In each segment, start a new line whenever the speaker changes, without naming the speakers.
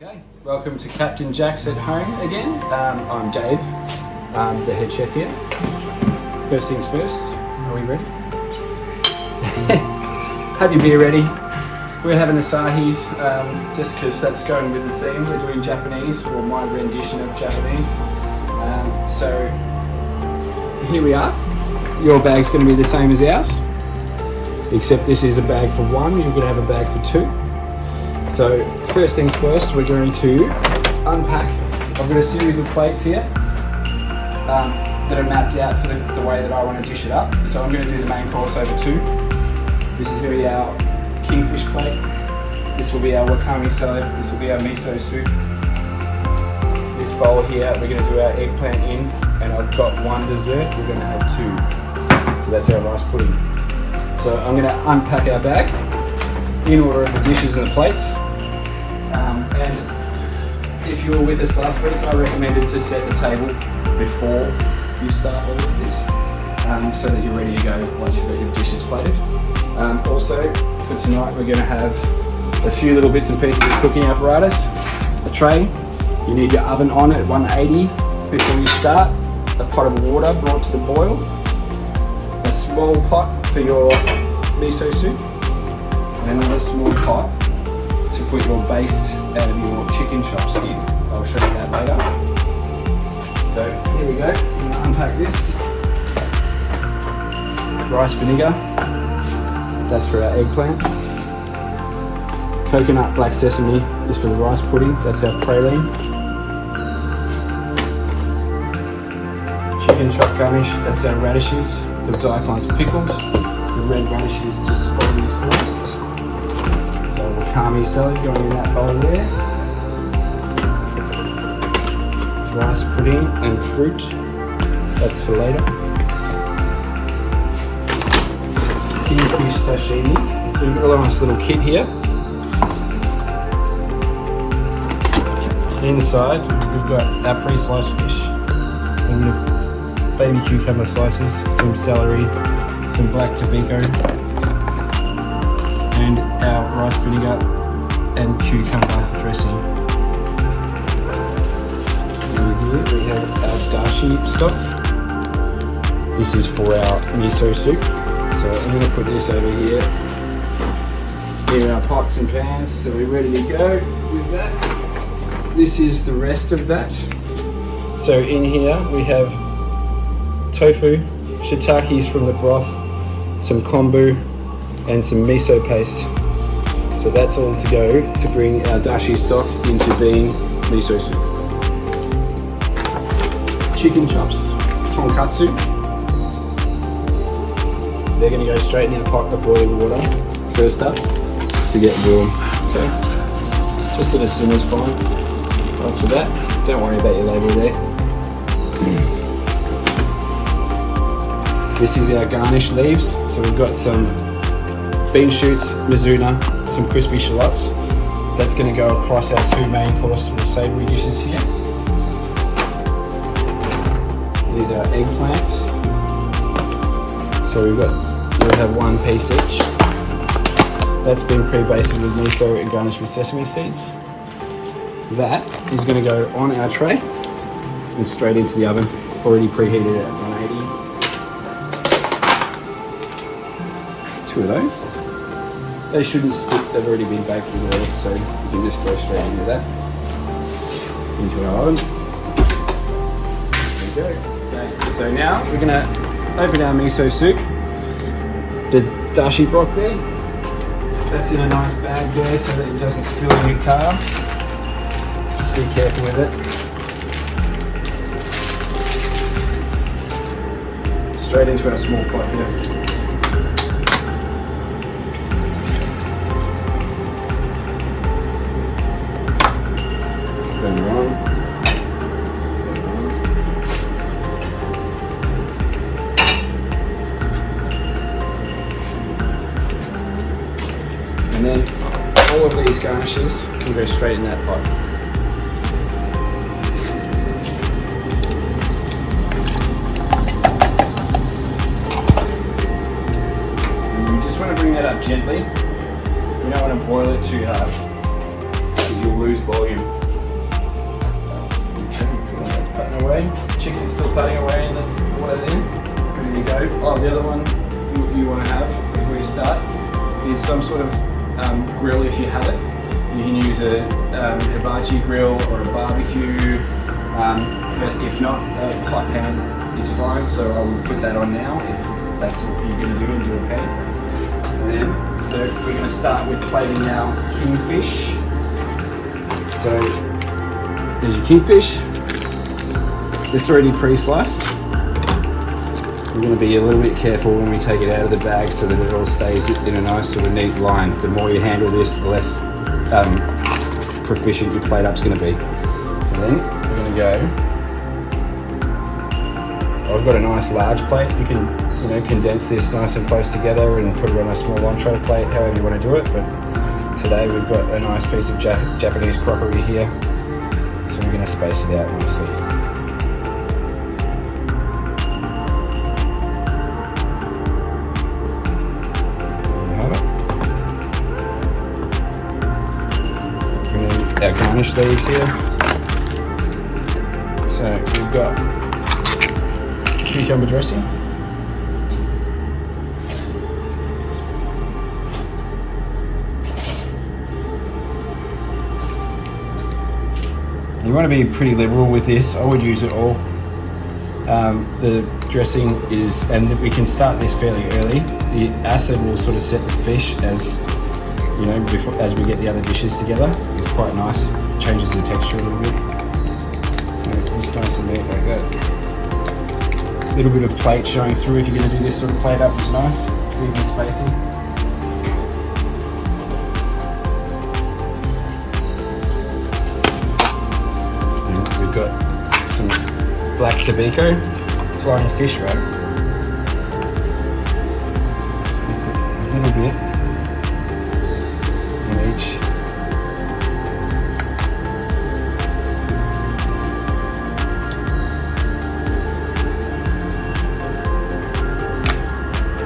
Okay, welcome to Cptn Jack's at home again. I'm Dave, the head chef here. First things first, are we ready? Have your beer ready. We're having Asahi's, just because that's going with the theme. We're doing Japanese, or my rendition of Japanese. So here we are. Your bag's going to be the same as ours, except this is a bag for one. You're going to have a bag for two. So first things first, we're going to unpack. I've got a series of plates here that are mapped out for the way that I want to dish it up. So I'm going to do the main course over two. This is going to be our kingfish plate. This will be our wakame salad. This will be our miso soup. This bowl here, we're going to do our eggplant in, and I've got one dessert. We're going to have two. So that's our rice pudding. So I'm going to unpack our bag in order of the dishes and the plates. And if you were with us last week, I recommended to set the table before you start all of this, so that you're ready to go once you've got your dishes plated. Also, for tonight, we're going to have a few little bits and pieces of cooking apparatus. A tray, you need your oven on at 180 before you start, a pot of water brought to the boil, a small pot for your miso soup, and another small pot to put your baste out of your chicken chops in. I'll show you that later. So here we go. I'm going to unpack this. Rice vinegar. That's for our eggplant. Coconut black sesame is for the rice pudding. That's our praline. Chicken chop garnish. That's our radishes. The daikons pickled. The red radishes just finely sliced. So wakame salad going in that bowl there. Rice pudding and fruit, that's for later. Kingfish sashimi, so we've got a nice little kit here. Inside we've got our pre-sliced fish, a bit of baby cucumber slices, some celery, some black tobacco, and our rice vinegar and cucumber dressing. And here we have our dashi stock. This is for our miso soup. So I'm going to put this over here in our pots and pans, so we're ready to go with that. This is the rest of that. So in here we have tofu, shiitakes from the broth, some kombu, and some miso paste. So that's all to go to bring our dashi stock into being miso soup. Chicken chops, tonkatsu. They're going to go straight in our pot of boiling water first up to get warm. Okay, just sort of simmers fine. After that, don't worry about your label there. This is our garnish leaves. So we've got some bean shoots, mizuna, some crispy shallots. That's going to go across our two main course or savoury dishes here. These are eggplants. So you'll have one piece each. That's been pre-basted with miso and garnished with sesame seeds. That is going to go on our tray and straight into the oven, already preheated at 180. Two of those. They shouldn't stick, they've already been baked in oil, so you can just go straight into that, into our oven. There we go. Okay, so now we're going to open our miso soup. The dashi broth there, that's in a nice bag there so that it doesn't spill in your car. Just be careful with it. Straight into our small pot here. Turn her on. And then all of these garnishes can go straight in that pot. And you just want to bring that up gently. You don't want to boil it too hard, because you'll lose volume. Okay, that's putting away. Chicken's still putting away in the water there. Ready to go. Oh, the other one you want to have before you start is some sort of grill if you have it. You can use a hibachi grill or a barbecue, but if not, a hot pan is fine, so I will put that on now if that's what you're going to do in your pan. And then, so we're going to start with plating our kingfish. So there's your kingfish. It's already pre-sliced. We're going to be a little bit careful when we take it out of the bag so that it all stays in a nice sort of neat line. The more you handle this, the less proficient your plate up's going to be. And then we're going to go. I've got a nice large plate. You can, condense this nice and close together and put it on a small entree plate, however you want to do it. But today we've got a nice piece of Japanese crockery here, so we're going to space it out nicely. Our garnish these here. So we've got cucumber dressing. You want to be pretty liberal with this. I would use it all. The dressing is, and we can start this fairly early. The acid will sort of set the fish as before, as we get the other dishes together. It's quite nice, changes the texture a little bit. So it's nice and neat like that. A little bit of plate showing through if you're going to do this sort of plate up is nice, even spacing. And we've got some black tobacco, flying fish wrap. A little bit.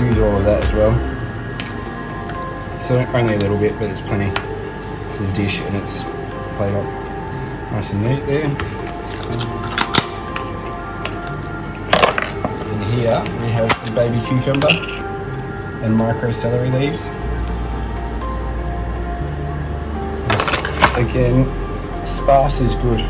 Use all of that as well. So only a little bit, but it's plenty for the dish, and it's played up nice and neat there. And here we have the baby cucumber and micro celery leaves. This, again, sparse is good. A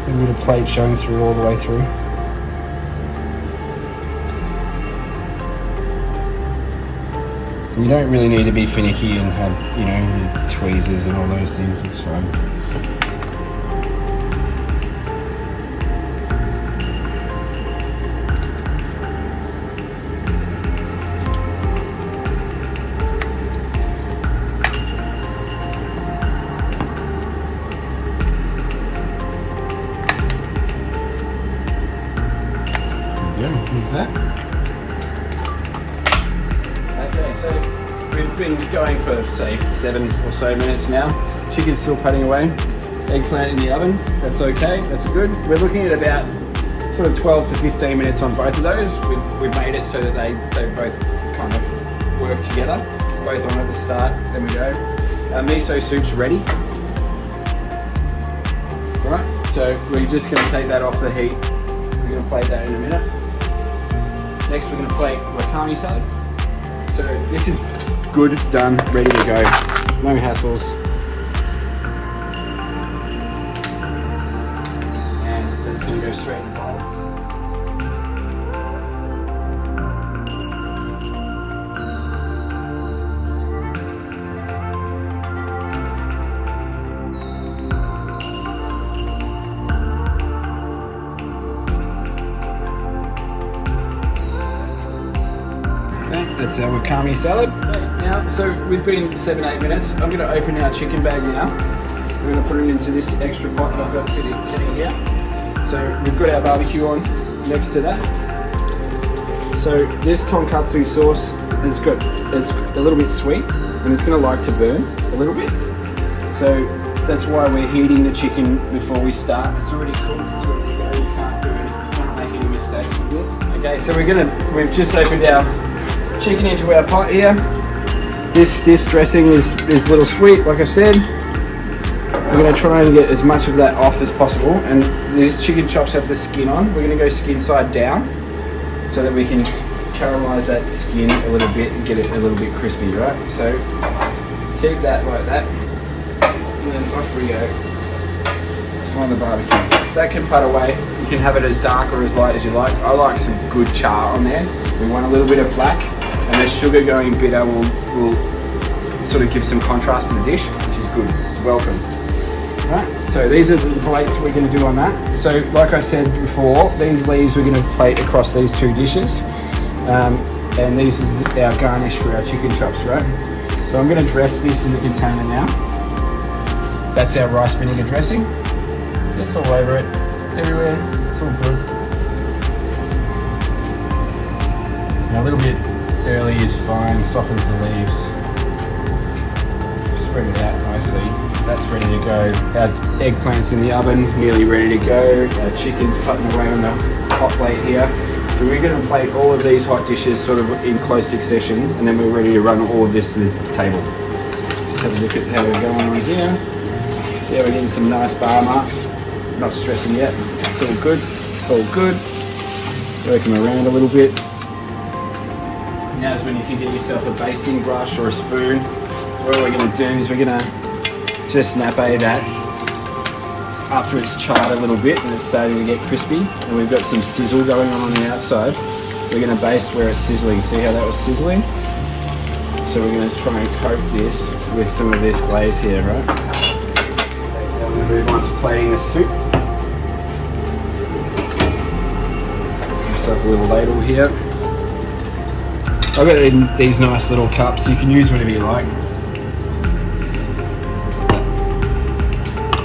little bit of plate showing through all the way through. You don't really need to be finicky and have, tweezers and all those things, it's fine. Use that. Okay, so we've been going for say 7 or so minutes now. Chicken's still putting away. Eggplant in the oven, that's okay, that's good. We're looking at about sort of 12 to 15 minutes on both of those. We've made it so that they both kind of work together, both on at the start, then we go. Miso soup's ready. Alright, so we're just going to take that off the heat. We're going to plate that in a minute. Next we're going to plate wakame salad. So this is good, done, ready to go. No hassles. And that's going to go straight in the bowl. That's our wakame salad. Now, so we've been 7-8 minutes. I'm going to open our chicken bag now. We're going to put it into this extra pot that I've got sitting here. So we've got our barbecue on next to that. So this tonkatsu sauce it's a little bit sweet and it's going to like to burn a little bit. So that's why we're heating the chicken before we start. It's already cooked. It's ready to go. You can't make any mistakes with this. Okay, so we've just opened our chicken into our pot here. This dressing is a little sweet, like I said. we're going to try and get as much of that off as possible. And these chicken chops have the skin on. We're going to go skin side down so that we can caramelize that skin a little bit and get it a little bit crispy, right? So keep that like that, and then off we go on the barbecue. That can put away. You can have it as dark or as light as you like. I like some good char on there. We want a little bit of black, and the sugar going bitter will sort of give some contrast to the dish, which is good. It's welcome. Right, so these are the plates we're going to do on that. So like I said before, these leaves we're going to plate across these two dishes. And this is our garnish for our chicken chops, right? So I'm going to dress this in the container now. That's our rice vinegar dressing. Just all over it, everywhere. It's all good. Now a little bit early is fine, softens the leaves. Spread it out nicely. That's ready to go. Our eggplant's in the oven, nearly ready to go. Our chicken's putting away on the hot plate here. So we're going to plate all of these hot dishes sort of in close succession, and then we're ready to run all of this to the table. Just have a look at how we're going on here. Yeah, we're getting some nice bar marks. Not stressing yet. It's all good. All good. Work them around a little bit. Now's when you can get yourself a basting brush or a spoon. What we're going to do is we're going to just nappe that after it's charred a little bit and it's starting to get crispy, and we've got some sizzle going on the outside. We're going to baste where it's sizzling. See how that was sizzling? So we're going to try and coat this with some of this glaze here, right? Then we move on to plating the soup. Just up a little ladle here. I've got these nice little cups. You can use whatever you like.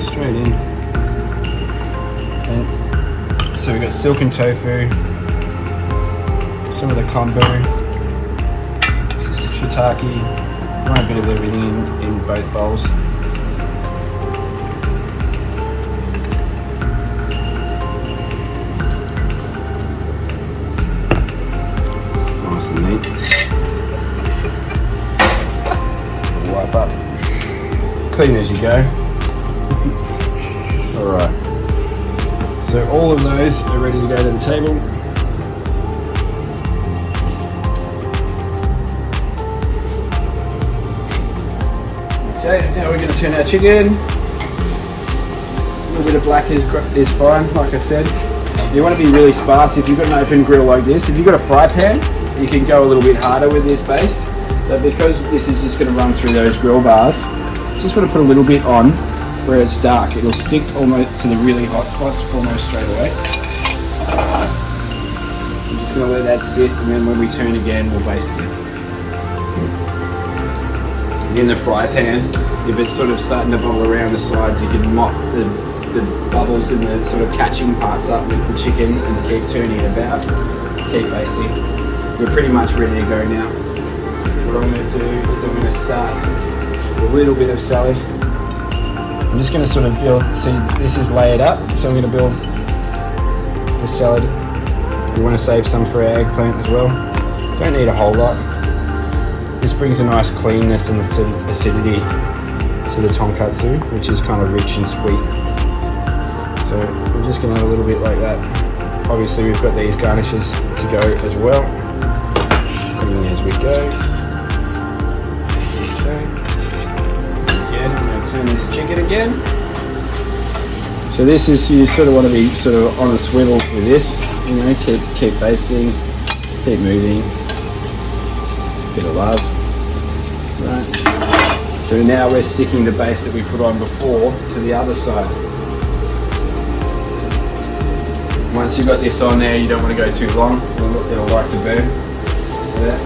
Straight in. And so we've got silken tofu, some of the kombu, shiitake, want a bit of everything in both bowls. Nice and neat. Wipe up. Clean as you go. Alright. So all of those are ready to go to the table. Okay, now we're going to turn our chicken. A little bit of black is fine, like I said. You want to be really sparse if you've got an open grill like this. If you've got a fry pan, you can go a little bit harder with this baste. But because this is just going to run through those grill bars, just want to put a little bit on where it's dark. It'll stick almost to the really hot spots almost straight away. I'm just going to let that sit, and then when we turn again, we'll baste again. In the fry pan, if it's sort of starting to bubble around the sides, you can mop the bubbles and the sort of catching parts up with the chicken and keep turning it about, keep basting. We're pretty much ready to go now. What I'm going to do is I'm going to start with a little bit of salad. I'm just going to sort of build, see this is layered up, so I'm going to build the salad. We want to save some for our eggplant as well. Don't need a whole lot. This brings a nice cleanness and acidity to the tonkatsu, which is kind of rich and sweet. So we're just going to have a little bit like that. Obviously we've got these garnishes to go as well. Cleaning as we go. Okay. Turn this chicken again. So this is, you sort of want to be sort of on a swivel with this, you know, keep basting, keep moving, bit of love, right. So now we're sticking the base that we put on before to the other side. Once you've got this on there, you don't want to go too long, it'll like to burn. Like that.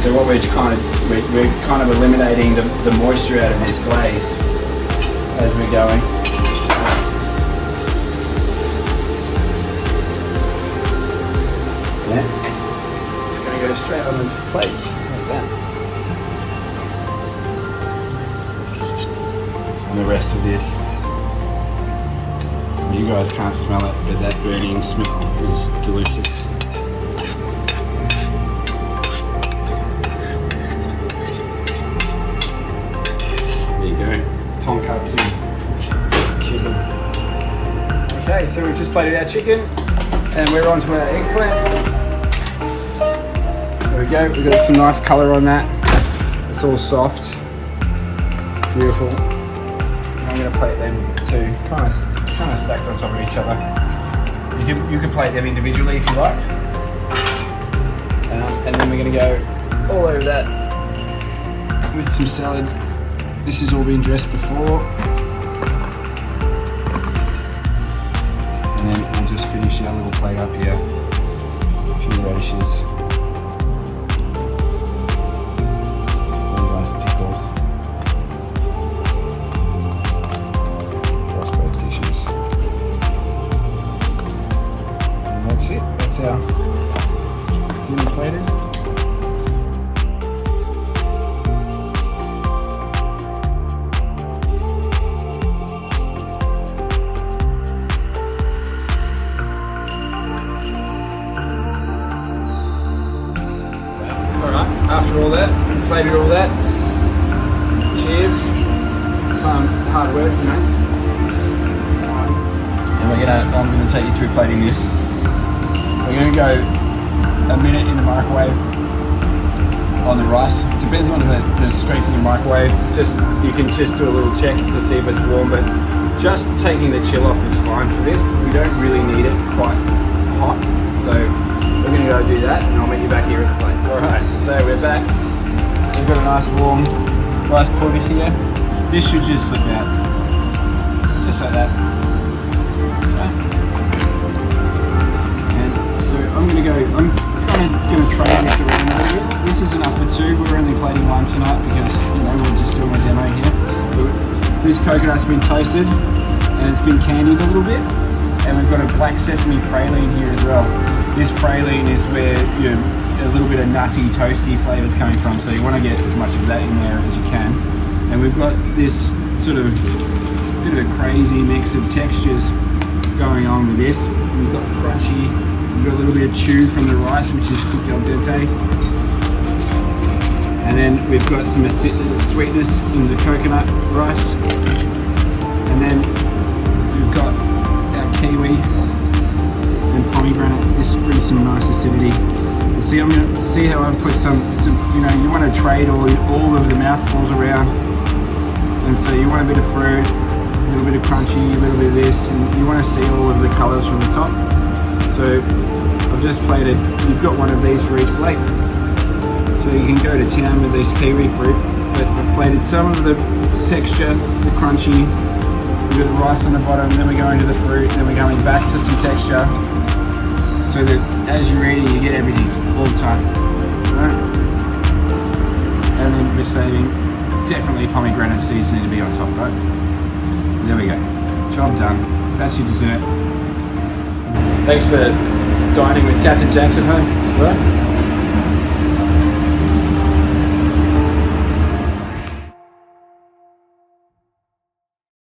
So what we're kind of eliminating the moisture out of this glaze as we're going. Yeah. It's going to go straight on the plates like that. And the rest of this, you You guys can't smell it, but that burning smell is delicious. There you go, tonkatsu chicken. Okay, so we've just plated our chicken, and we're on to our eggplant. There we go, we've got some nice colour on that. It's all soft, beautiful. I'm going to plate them too, kind of stacked on top of each other. You could plate them individually if you liked. And then we're going to go all over that with some salad. This has all been dressed before. And then we'll just finish our little plate up here. A few radishes. Dinner plated. Alright, after all that, plated all that. Cheers. Hard work, you know. And I'm gonna take you through plating this. We're going to go a minute in the microwave on the rice. Depends on the strength of your microwave. You can just do a little check to see if it's warm, but just taking the chill off is fine for this. We don't really need it quite hot, so we're going to go do that, and I'll meet you back here at the plate. Alright, so we're back. We've got a nice warm rice porridge here. This should just slip out, just like that. I'm kind of going to trade this around a little bit. This is enough for two. We're only plating one tonight because, you know, we're just doing a demo here. But this coconut's been toasted and it's been candied a little bit. And we've got a black sesame praline here as well. This praline is where a little bit of nutty, toasty flavours coming from. So you want to get as much of that in there as you can. And we've got this sort of bit of a crazy mix of textures going on with this. We've got crunchy. We've got a little bit of chew from the rice, which is cooked al dente. And then we've got some sweetness in the coconut rice. And then we've got our kiwi and pomegranate. This brings some nice acidity. You see, I'm going to see how I put some, you know, you want to trade all of the mouthfuls around. And so you want a bit of fruit, a little bit of crunchy, a little bit of this, and you want to see all of the colours from the top. So I've just plated, you've got one of these for each plate. So you can go to town with this kiwi fruit, but I've plated some of the texture, the crunchy, we've got the rice on the bottom, then we go into the fruit, then we're going back to some texture, so that as you're eating you get everything all the time. Right? And then we're saving, definitely pomegranate seeds need to be on top, right? There we go, job done, that's your dessert. Thanks for dining with Cptn Jack at home. Right?